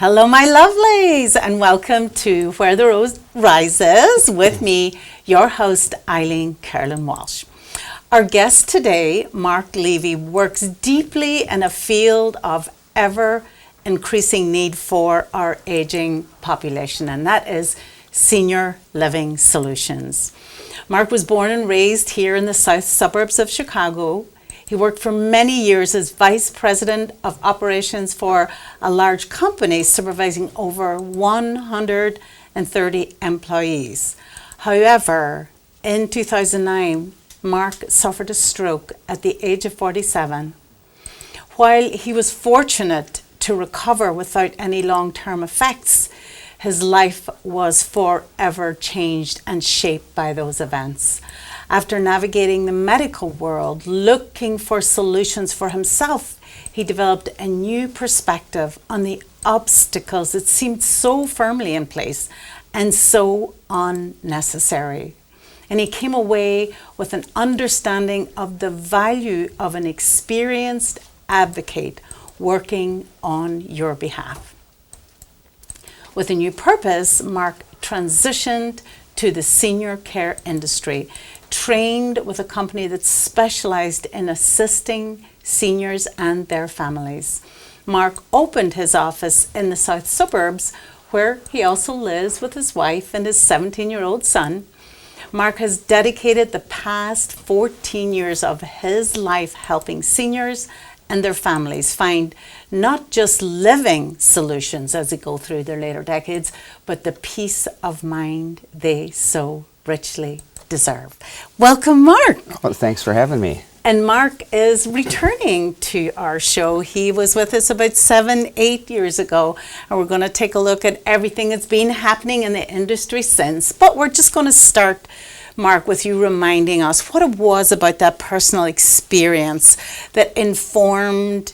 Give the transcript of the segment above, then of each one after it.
Hello, my lovelies, and welcome to Where the Rose Rises with me, your host, Eileen Carolyn Walsh. Our guest today, Mark Levy, works deeply in a field of ever increasing need for our aging population, and that is senior living solutions. Mark was born and raised here in the south suburbs of Chicago. He worked for many years as vice president of operations for a large company supervising over 130 employees. However, in 2009, Mark suffered a stroke at the age of 47. While he was fortunate to recover without any long-term effects, his life was forever changed and shaped by those events. After navigating the medical world, looking for solutions for himself, he developed a new perspective on the obstacles that seemed so firmly in place and so unnecessary. And he came away with an understanding of the value of an experienced advocate working on your behalf. With a new purpose, Mark transitioned to the senior care industry, trained with a company that specialized in assisting seniors and their families. Mark opened his office in the south suburbs, where he also lives with his wife and his 17-year-old son. Mark has dedicated the past 14 years of his life helping seniors and their families find not just living solutions as they go through their later decades, but the peace of mind they so richly deserve. Welcome, Mark. Well, thanks for having me. And Mark is returning to our show. He was with us about 7-8 years ago, and we're going to take a look at everything that's been happening in the industry since. But we're just going to start, Mark, with you reminding us what it was about that personal experience that informed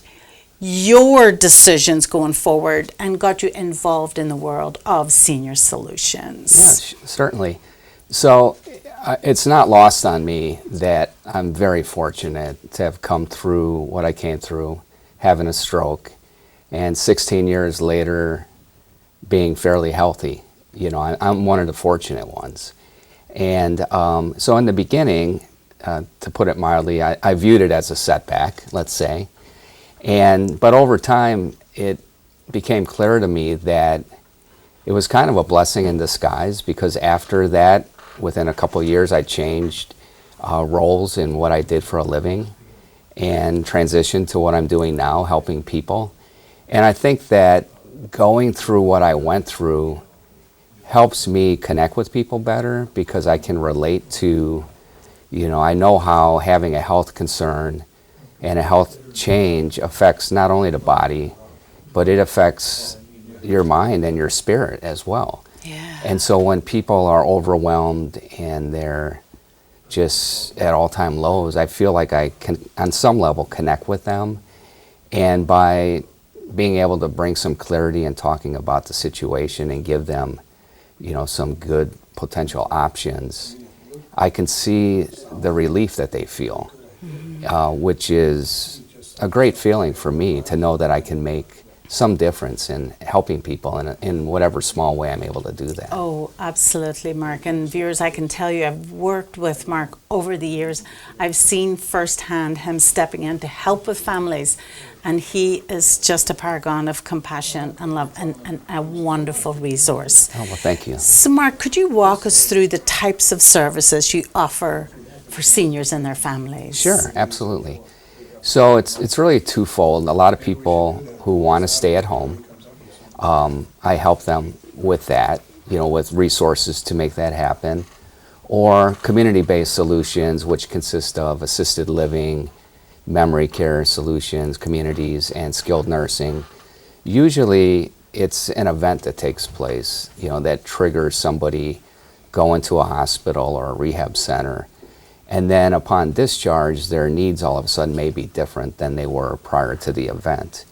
your decisions going forward and got you involved in the world of senior solutions. Yes, certainly. So it's not lost on me that I'm very fortunate to have come through what I came through, having a stroke, and 16 years later being fairly healthy. You know, I'm one of the fortunate ones. And so in the beginning, to put it mildly, I viewed it as a setback, let's say. But over time, it became clear to me that it was kind of a blessing in disguise, because after that, within a couple of years, I changed roles in what I did for a living and transitioned to what I'm doing now, helping people. And I think that going through what I went through helps me connect with people better, because I can relate to, I know how having a health concern and a health change affects not only the body, but it affects your mind and your spirit as well. Yeah. And so when people are overwhelmed and they're just at all-time lows, I feel like I can, on some level, connect with them. And by being able to bring some clarity and talking about the situation and give them, some good potential options, I can see the relief that they feel, which is a great feeling for me to know that I can make some difference in helping people in whatever small way I'm able to do that. Oh, absolutely, Mark. And viewers, I can tell you, I've worked with Mark over the years. I've seen firsthand him stepping in to help with families. And he is just a paragon of compassion and love and a wonderful resource. Oh, well, thank you. So, Mark, could you walk us through the types of services you offer for seniors and their families? Sure, absolutely. So it's really twofold. A lot of people who want to stay at home, I help them with that, with resources to make that happen, or community-based solutions, which consist of assisted living, memory care solutions, communities, and skilled nursing. Usually it's an event that takes place, that triggers somebody going to a hospital or a rehab center. And then upon discharge, their needs all of a sudden may be different than they were prior to the event.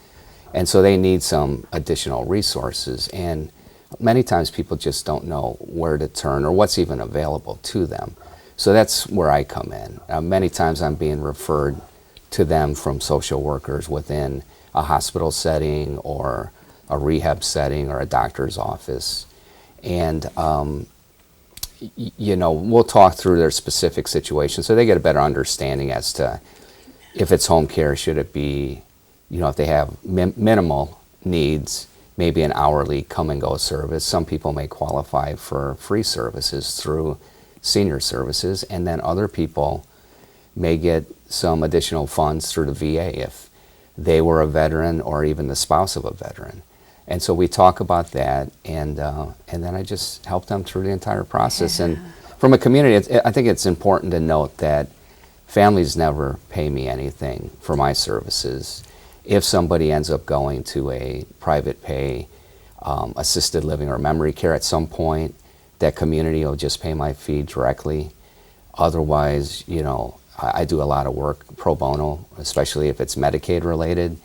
And so they need some additional resources. And many times people just don't know where to turn or what's even available to them. So that's where I come in. Many times I'm being referred to them from social workers within a hospital setting or a rehab setting or a doctor's office. And, we'll talk through their specific situation so they get a better understanding as to if it's home care, should it be, if they have minimal needs, maybe an hourly come and go service. Some people may qualify for free services through senior services, and then other people may get some additional funds through the VA if they were a veteran or even the spouse of a veteran. And so we talk about that, and then I just help them through the entire process. Yeah. And from a community, I think it's important to note that families never pay me anything for my services. If somebody ends up going to a private pay, assisted living or memory care at some point, that community will just pay my fee directly. Otherwise, I do a lot of work pro bono, especially if it's Medicaid related.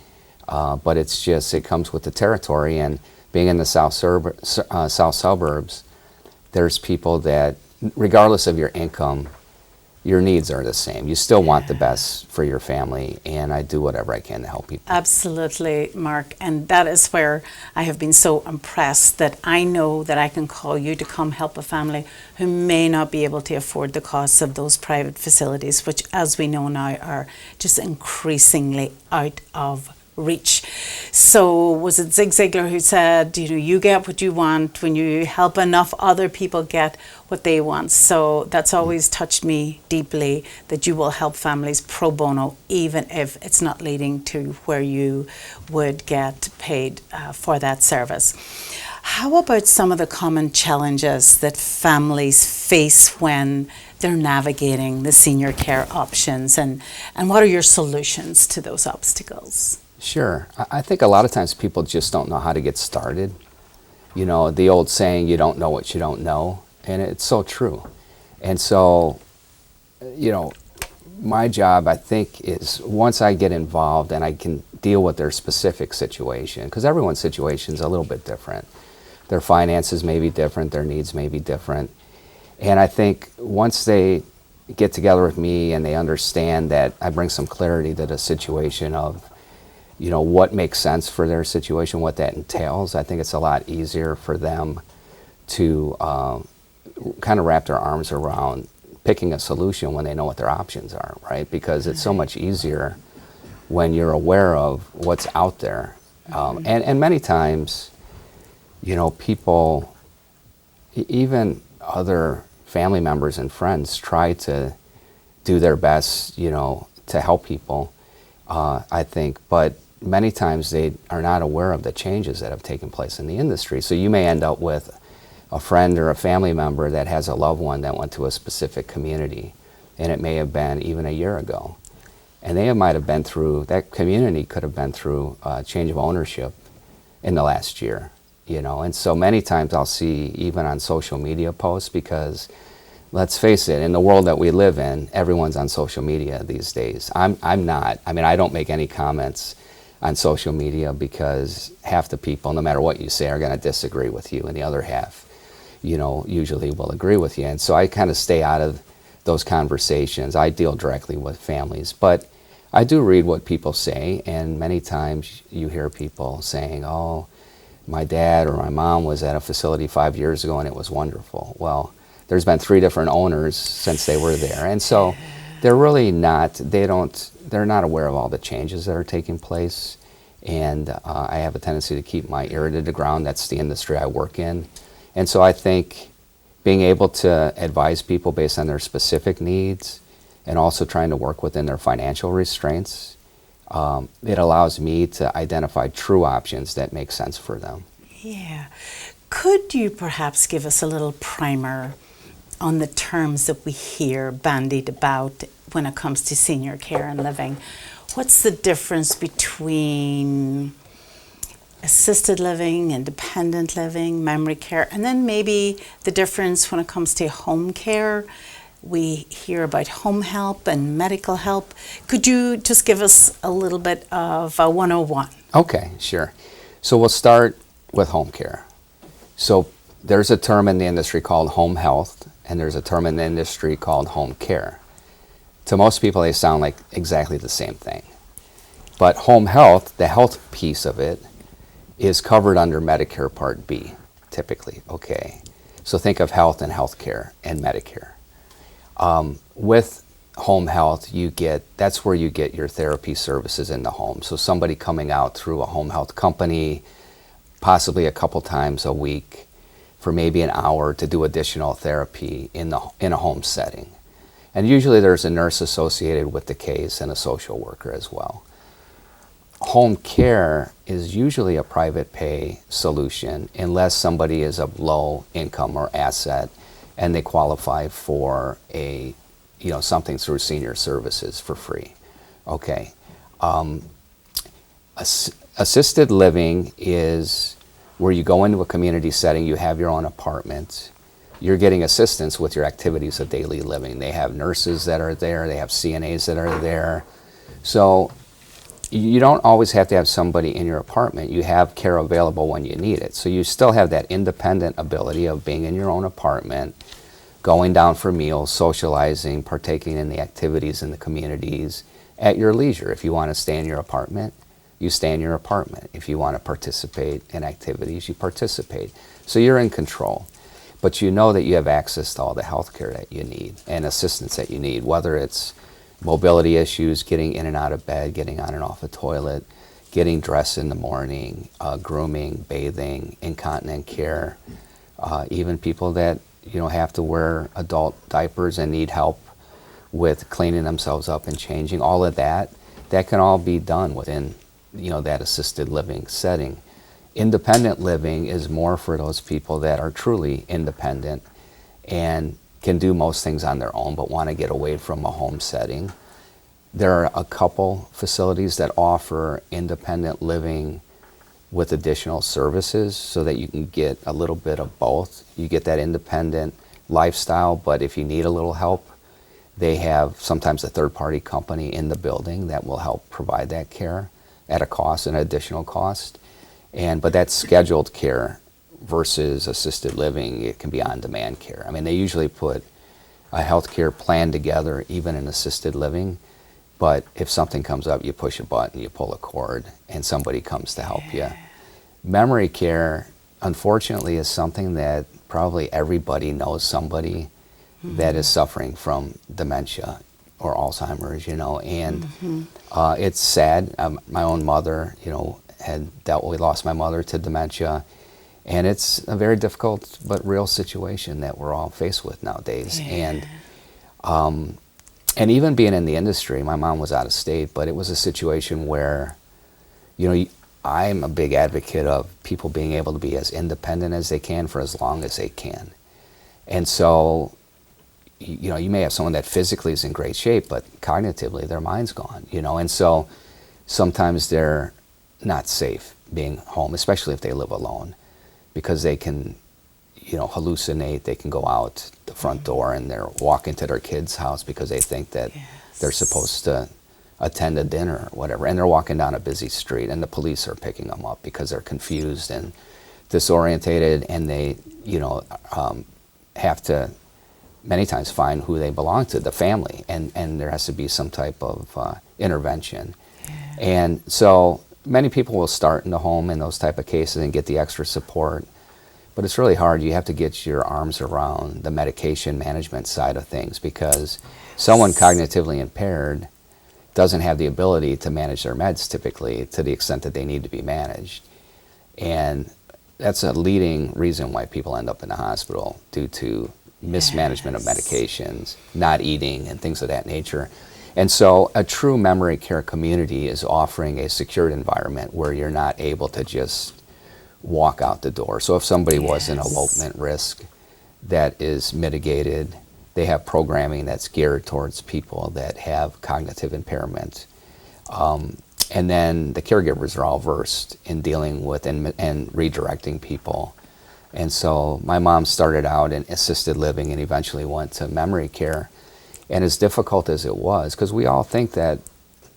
But it comes with the territory, and being in the south suburbs, there's people that, regardless of your income, your needs are the same. You still want the best for your family, and I do whatever I can to help people. Absolutely, Mark. And that is where I have been so impressed that I know that I can call you to come help a family who may not be able to afford the costs of those private facilities, which, as we know now, are just increasingly out of reach. So was it Zig Ziglar who said, you get what you want when you help enough other people get what they want? So that's always touched me deeply, that you will help families pro bono, even if it's not leading to where you would get paid for that service. How about some of the common challenges that families face when they're navigating the senior care options, and what are your solutions to those obstacles? Sure. I think a lot of times people just don't know how to get started. The old saying, you don't know what you don't know, and it's so true. And so, my job, I think, is once I get involved and I can deal with their specific situation, because everyone's situation is a little bit different. Their finances may be different, their needs may be different. And I think once they get together with me and they understand that I bring some clarity to the situation of, what makes sense for their situation, what that entails, I think it's a lot easier for them to kind of wrap their arms around picking a solution when they know what their options are, right? Because it's so much easier when you're aware of what's out there. And many times, people, even other family members and friends, try to do their best, to help people, I think. But many times they are not aware of the changes that have taken place in the industry. So you may end up with a friend or a family member that has a loved one that went to a specific community, and it may have been even a year ago. And that community could have been through a change of ownership in the last year, And so many times I'll see, even on social media posts, because let's face it, in the world that we live in, everyone's on social media these days. I'm not. I don't make any comments on social media because half the people, no matter what you say, are going to disagree with you, and the other half, usually will agree with you. And so I kind of stay out of those conversations. I deal directly with families, but I do read what people say, and many times you hear people saying, "Oh, my dad or my mom was at a facility 5 years ago and it was wonderful." Well, there's been 3 different owners since they were there. And so they're really they're not aware of all the changes that are taking place. And I have a tendency to keep my ear to the ground. That's the industry I work in. And so I think being able to advise people based on their specific needs and also trying to work within their financial restraints, it allows me to identify true options that make sense for them. Yeah. Could you perhaps give us a little primer on the terms that we hear bandied about when it comes to senior care and living? What's the difference between assisted living, independent living, memory care, and then maybe the difference when it comes to home care? We hear about home help and medical help. Could you just give us a little bit of a 101? Okay, sure. So we'll start with home care. So there's a term in the industry called home health, and there's a term in the industry called home care. To most people, they sound like exactly the same thing. But home health, the health piece of it, is covered under Medicare Part B, typically, okay? So think of health and healthcare and Medicare. With home health, that's where you get your therapy services in the home. So somebody coming out through a home health company, possibly a couple times a week for maybe an hour to do additional therapy in a home setting. And usually there's a nurse associated with the case and a social worker as well. Home care is usually a private pay solution unless somebody is of low income or asset and they qualify for something through senior services for free. Okay. Assisted living is where you go into a community setting, you have your own apartment, you're getting assistance with your activities of daily living. They have nurses that are there, they have CNAs that are there. So you don't always have to have somebody in your apartment. You have care available when you need it. So you still have that independent ability of being in your own apartment, going down for meals, socializing, partaking in the activities in the communities at your leisure. If you want to stay in your apartment, you stay in your apartment. If you want to participate in activities, you participate. So you're in control. But you know that you have access to all the health care that you need and assistance that you need, whether it's mobility issues, getting in and out of bed, getting on and off a toilet, getting dressed in the morning, grooming, bathing, incontinent care, even people that have to wear adult diapers and need help with cleaning themselves up and changing. All of that can all be done within that assisted living setting. Independent living is more for those people that are truly independent and can do most things on their own but want to get away from a home setting. There are a couple facilities that offer independent living with additional services so that you can get a little bit of both. You get that independent lifestyle, but if you need a little help, they have sometimes a third-party company in the building that will help provide that care at a cost, an additional cost. But that's scheduled care versus assisted living. It can be on-demand care. I mean, they usually put a healthcare plan together, even in assisted living. But if something comes up, you push a button, you pull a cord, and somebody comes to help you. Memory care, unfortunately, is something that probably everybody knows somebody that is suffering from dementia or Alzheimer's, and it's sad. My own mother, we lost my mother to dementia, and it's a very difficult but real situation that we're all faced with nowadays. Yeah. And even being in the industry, my mom was out of state, but it was a situation where, I'm a big advocate of people being able to be as independent as they can for as long as they can. And so, you may have someone that physically is in great shape, but cognitively their mind's gone, and so sometimes they're not safe being home, especially if they live alone, because they can, hallucinate. They can go out the front door and they're walking to their kid's house because they think that they're supposed to attend a dinner or whatever, and they're walking down a busy street and the police are picking them up because they're confused and disorientated, and they, have to many times find who they belong to, the family, and there has to be some type of intervention. And so many people will start in the home in those type of cases and get the extra support, but it's really hard. You have to get your arms around the medication management side of things, because someone cognitively impaired doesn't have the ability to manage their meds typically to the extent that they need to be managed. And that's a leading reason why people end up in the hospital, due to mismanagement of medications, not eating, and things of that nature. And so a true memory care community is offering a secured environment where you're not able to just walk out the door. So if somebody was an elopement risk, that is mitigated. They have programming that's geared towards people that have cognitive impairment. And then the caregivers are all versed in dealing with and redirecting people. And so my mom started out in assisted living and eventually went to memory care. And as difficult as it was, because we all think that,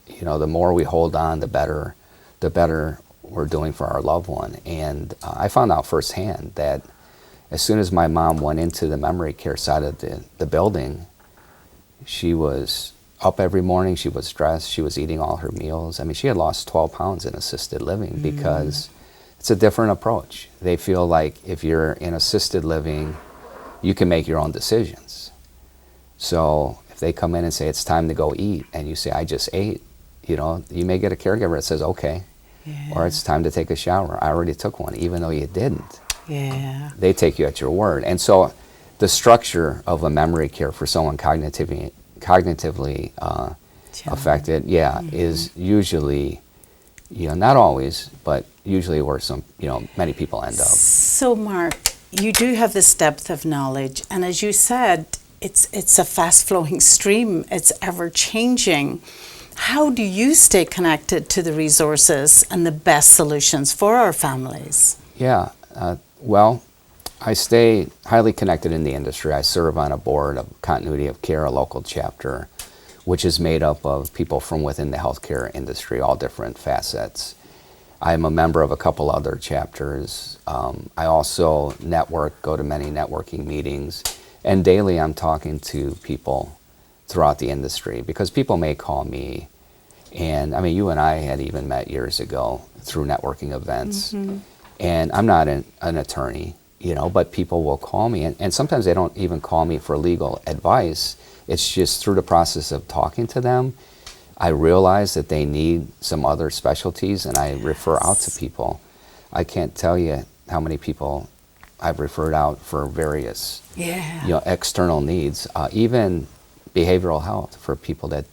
the more we hold on, the better we're doing for our loved one. And I found out firsthand that as soon as my mom went into the memory care side of the building, she was up every morning, she was dressed, she was eating all her meals. I mean, she had lost 12 pounds in assisted living because it's a different approach. They feel like if you're in assisted living, you can make your own decisions. So if they come in and say it's time to go eat, and you say I just ate, you may get a caregiver that says okay, or it's time to take a shower. I already took one, even though you didn't. Yeah. They take you at your word. And so the structure of a memory care for someone cognitively affected, is usually, not always, but usually where many people end up. So Mark, you do have this depth of knowledge, and as you said, it's a fast-flowing stream. It's ever-changing. How do you stay connected to the resources and the best solutions for our families? Yeah, well, I stay highly connected in the industry. I serve on a board of Continuity of Care, a local chapter, which is made up of people from within the healthcare industry, all different facets. I'm a member of a couple other chapters. I also go to many networking meetings, and daily I'm talking to people throughout the industry, because people may call me, and I mean, you and I had even met years ago through networking events, and I'm not an attorney, but people will call me, and sometimes they don't even call me for legal advice. It's just through the process of talking to them, I realize that they need some other specialties, and I refer out to people. I can't tell you how many people I've referred out for various external needs, even behavioral health for people that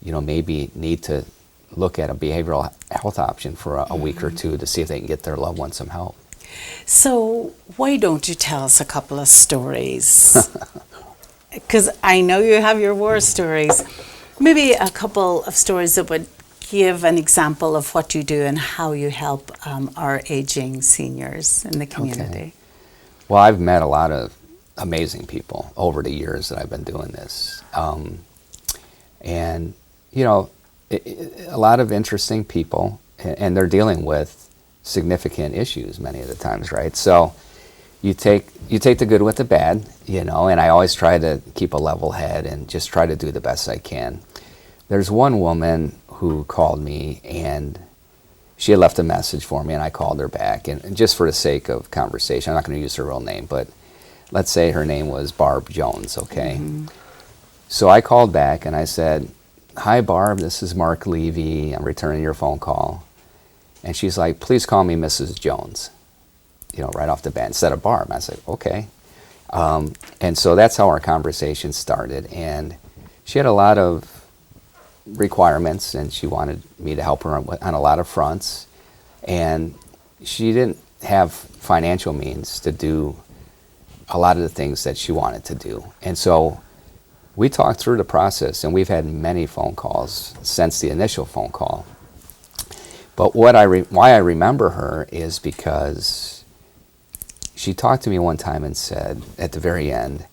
maybe need to look at a behavioral health option for a week or two to see if they can get their loved one some help. So why don't you tell us a couple of stories? Because I know you have your war stories. Maybe a couple of stories that would give an example of what you do and how you help our aging seniors in the community. Okay. Well, I've met a lot of amazing people over the years that I've been doing this. And, a lot of interesting people, and they're dealing with significant issues many of the times, right? So you take the good with the bad, and I always try to keep a level head and just try to do the best I can. There's one woman who called me, and she had left a message for me, and I called her back. And just for the sake of conversation, I'm not going to use her real name, but let's say her name was Barb Jones, okay? So I called back, and I said, "Hi, Barb, this is Mark Levy. I'm returning your phone call." And she's like, "Please call me Mrs. Jones," right off the bat, instead of Barb. I said, okay. And so that's how our conversation started. And she had a lot of requirements, and she wanted me to help her on a lot of fronts. And she didn't have financial means to do a lot of the things that she wanted to do. And so we talked through the process, and we've had many phone calls since the initial phone call. But why I remember her is because she talked to me one time and said at the very end,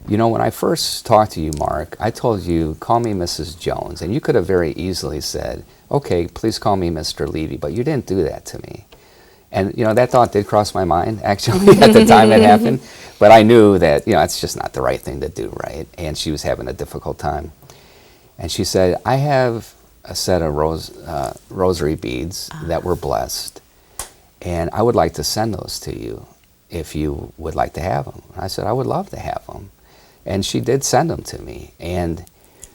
when I first talked to you, Mark, I told you, call me Mrs. Jones. And you could have very easily said, okay, please call me Mr. Levy, but you didn't do that to me. And, that thought did cross my mind, actually, at the time it happened. But I knew that, it's just not the right thing to do, right? And she was having a difficult time. And she said, I have a set of rosary beads that were blessed, and I would like to send those to you if you would like to have them. And I said, I would love to have them. And she did send them to me. And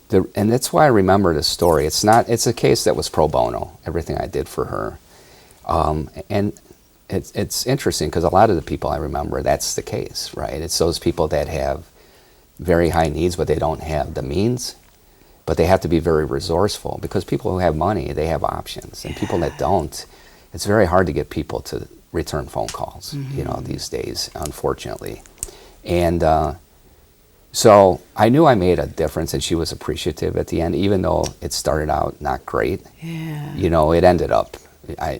that's why I remember the story. It's a case that was pro bono, everything I did for her. And it's interesting because a lot of the people I remember, that's the case, right? It's those people that have very high needs, but they don't have the means. But they have to be very resourceful, because people who have money, they have options. And people that don't, it's very hard to get people to return phone calls, these days, unfortunately. And so I knew I made a difference, and she was appreciative at the end, even though it started out not great. Yeah. It ended up, I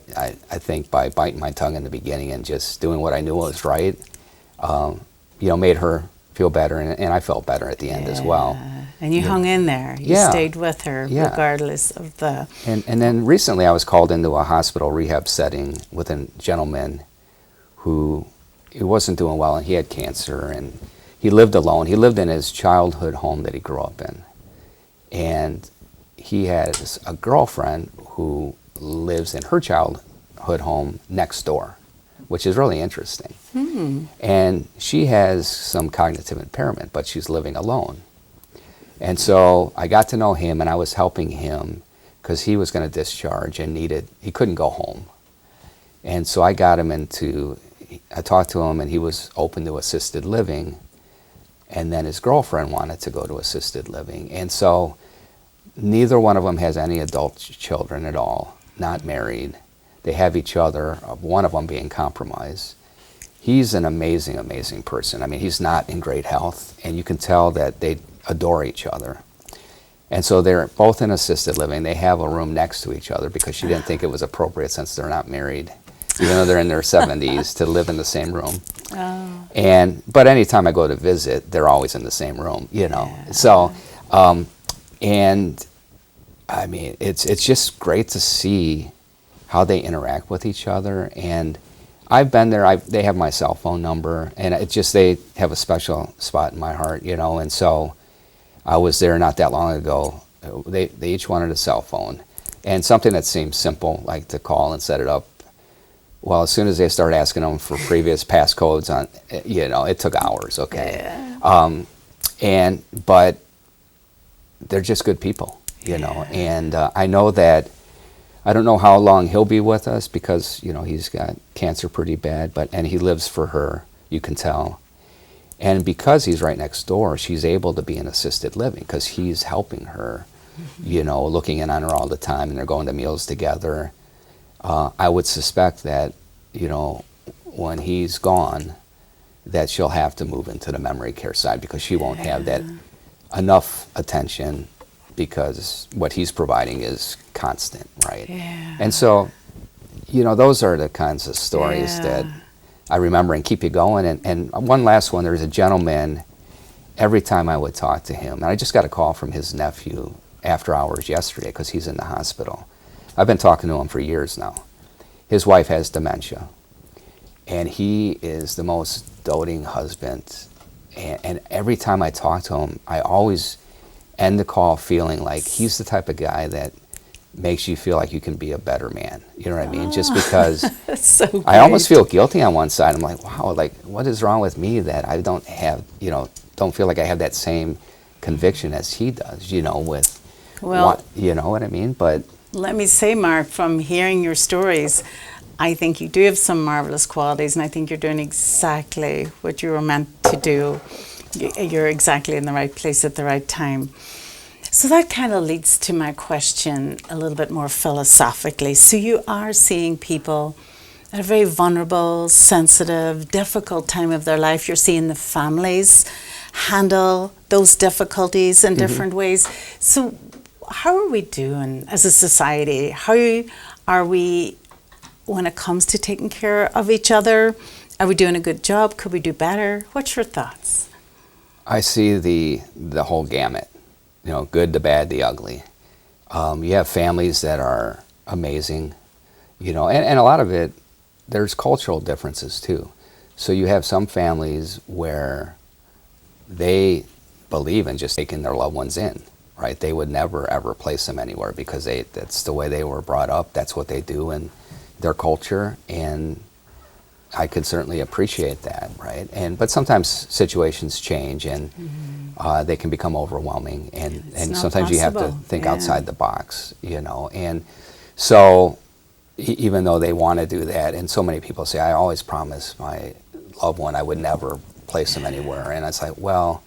think, by biting my tongue in the beginning and just doing what I knew was right, made her feel better, and I felt better at the end as well. And you hung in there. You stayed with her regardless of the... And then recently I was called into a hospital rehab setting with a gentleman who wasn't doing well, and he had cancer, and he lived alone. He lived in his childhood home that he grew up in. And he has a girlfriend who lives in her childhood neighborhood home next door, which is really interesting. And she has some cognitive impairment, but she's living alone. And so I got to know him, and I was helping him because he was going to discharge and he couldn't go home. And so I got him I talked to him, and he was open to assisted living. And then his girlfriend wanted to go to assisted living. And so neither one of them has any adult children at all, not married. They have each other, one of them being compromised. He's an amazing, amazing person. I mean, he's not in great health, and you can tell that they adore each other. And so they're both in assisted living. They have a room next to each other because she didn't think it was appropriate, since they're not married, even though they're in their 70s, to live in the same room. But anytime I go to visit, they're always in the same room, you know. Yeah. So, and I mean, it's just great to see how they interact with each other. And I've been there. They have my cell phone number, and they have a special spot in my heart, you know. And so I was there not that long ago. They each wanted a cell phone, and something that seems simple, like to call and set it up. Well, as soon as they started asking them for previous passcodes on, you know, it took hours. Okay, yeah. But they're just good people, you know. And I know that. I don't know how long he'll be with us because, you know, he's got cancer pretty bad, and he lives for her, you can tell. And because he's right next door, she's able to be in assisted living because he's helping her, you know, looking in on her all the time, and they're going to meals together. I would suspect that, you know, when he's gone, that she'll have to move into the memory care side because she won't have that enough attention, because what he's providing is constant, right? Yeah. And so, you know, those are the kinds of stories that I remember and keep you going. And one last one, there was a gentleman, every time I would talk to him, and I just got a call from his nephew after hours yesterday because he's in the hospital. I've been talking to him for years now. His wife has dementia, and he is the most doting husband. And every time I talk to him, I always end the call feeling like he's the type of guy that makes you feel like you can be a better man. You know what I mean? Just because so I almost feel guilty on one side. I'm like, wow, like what is wrong with me that I don't have, you know, don't feel like I have that same conviction as he does, you know, with you know what I mean? But let me say, Mark, from hearing your stories, I think you do have some marvelous qualities, and I think you're doing exactly what you were meant to do. You're exactly in the right place at the right time. So that kind of leads to my question a little bit more philosophically. So you are seeing people at a very vulnerable, sensitive, difficult time of their life. You're seeing the families handle those difficulties in different ways. So how are we doing as a society? How are we when it comes to taking care of each other? Are we doing a good job? Could we do better? What's your thoughts? I see the whole gamut, you know, good, the bad, the ugly. You have families that are amazing, you know, and a lot of it, there's cultural differences too. So you have some families where they believe in just taking their loved ones in, right? They would never ever place them anywhere because that's the way they were brought up. That's what they do in their culture, and I could certainly appreciate that, right? But sometimes situations change, and they can become overwhelming, and sometimes you have to think outside the box, you know. And so even though they want to do that, and so many people say, I always promised my loved one I would never place them anywhere. And it's like, well,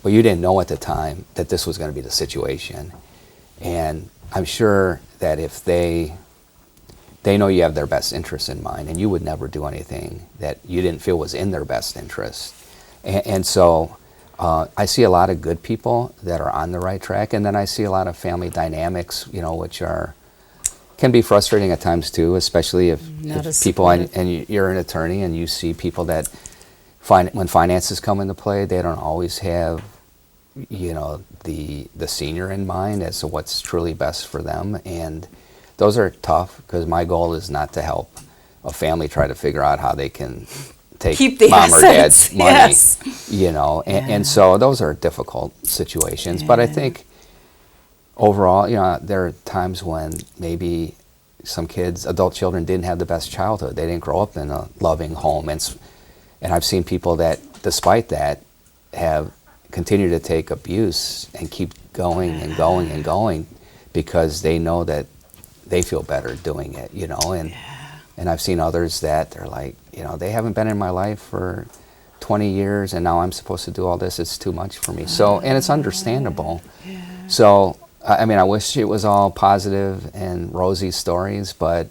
you didn't know at the time that this was going to be the situation. And I'm sure that if they know you have their best interest in mind, and you would never do anything that you didn't feel was in their best interest. And so I see a lot of good people that are on the right track, and then I see a lot of family dynamics, you know, which can be frustrating at times too, especially if people, and you're an attorney and you see people that when finances come into play, they don't always have, you know, the senior in mind as to what's truly best for them. And those are tough because my goal is not to help a family try to figure out how they can take mom or dad's money, you know. And so those are difficult situations. But I think overall, you know, there are times when maybe some kids, adult children, didn't have the best childhood. They didn't grow up in a loving home. And I've seen people that, despite that, have continued to take abuse and keep going and going and going because they know that they feel better doing it, you know. And I've seen others that they're like, you know, they haven't been in my life for 20 years and now I'm supposed to do all this. It's too much for me. So, and it's understandable. So, I mean, I wish it was all positive and rosy stories, but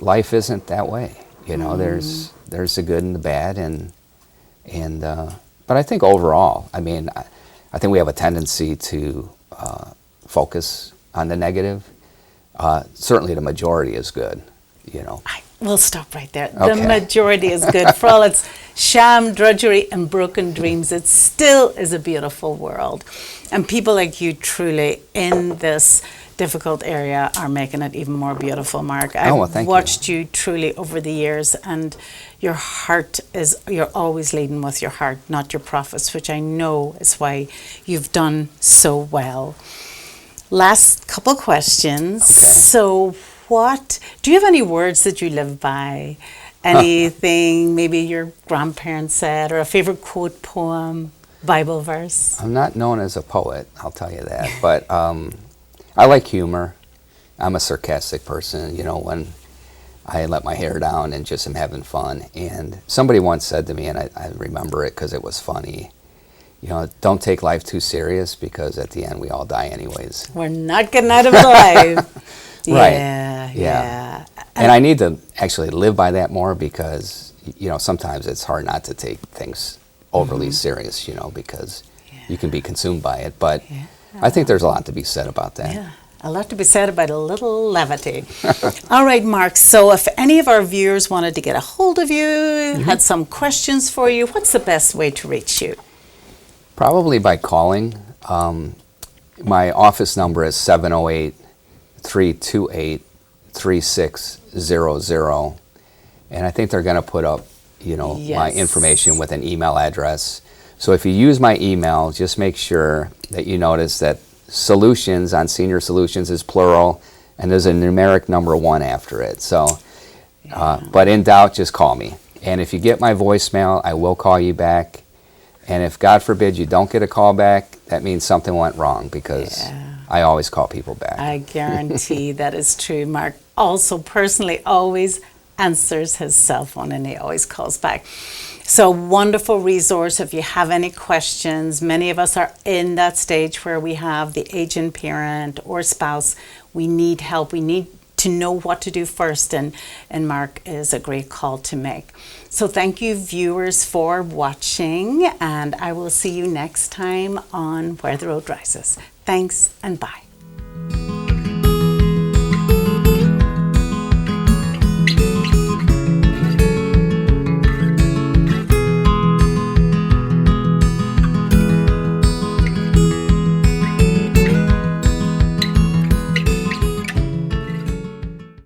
life isn't that way. You know, there's the good and the bad, but I think overall, I mean, I think we have a tendency to focus on the negative. Certainly, the majority is good. You know. We'll stop right there. Okay. The majority is good. For all its sham, drudgery, and broken dreams, it still is a beautiful world. And people like you truly in this difficult area are making it even more beautiful, Mark. I've watched you truly over the years, and your heart is, you're always leading with your heart, not your profits, which I know is why you've done so well. Last couple questions. Okay. So do you have any words that you live by? Anything maybe your grandparents said, or a favorite quote, poem, Bible verse? I'm not known as a poet, I'll tell you that, but I like humor. I'm a sarcastic person, you know, when I let my hair down and just am having fun. And somebody once said to me, and I remember it because it was funny, you know, don't take life too serious because at the end we all die anyways. We're not getting out of it alive. Right. Yeah. And I need to actually live by that more because, you know, sometimes it's hard not to take things overly serious, you know, because you can be consumed by it. But I think there's a lot to be said about that. Yeah, a lot to be said about a little levity. All right, Mark, so if any of our viewers wanted to get a hold of you, had some questions for you, what's the best way to reach you? Probably by calling. My office number is 708-328-3600. And I think they're going to put up, you know, my information with an email address. So if you use my email, just make sure that you notice that solutions on Senior Solutions is plural, and there's a numeric number 1 after it. So, but in doubt, just call me. And if you get my voicemail, I will call you back. And if, God forbid, you don't get a call back, that means something went wrong because I always call people back. I guarantee that is true. Mark also personally always answers his cell phone and he always calls back. So wonderful resource if you have any questions. Many of us are in that stage where we have the aging parent or spouse. We need help. We need to know what to do first, and Mark is a great call to make. So thank you, viewers, for watching, and I will see you next time on Where the Road Rises. Thanks and bye.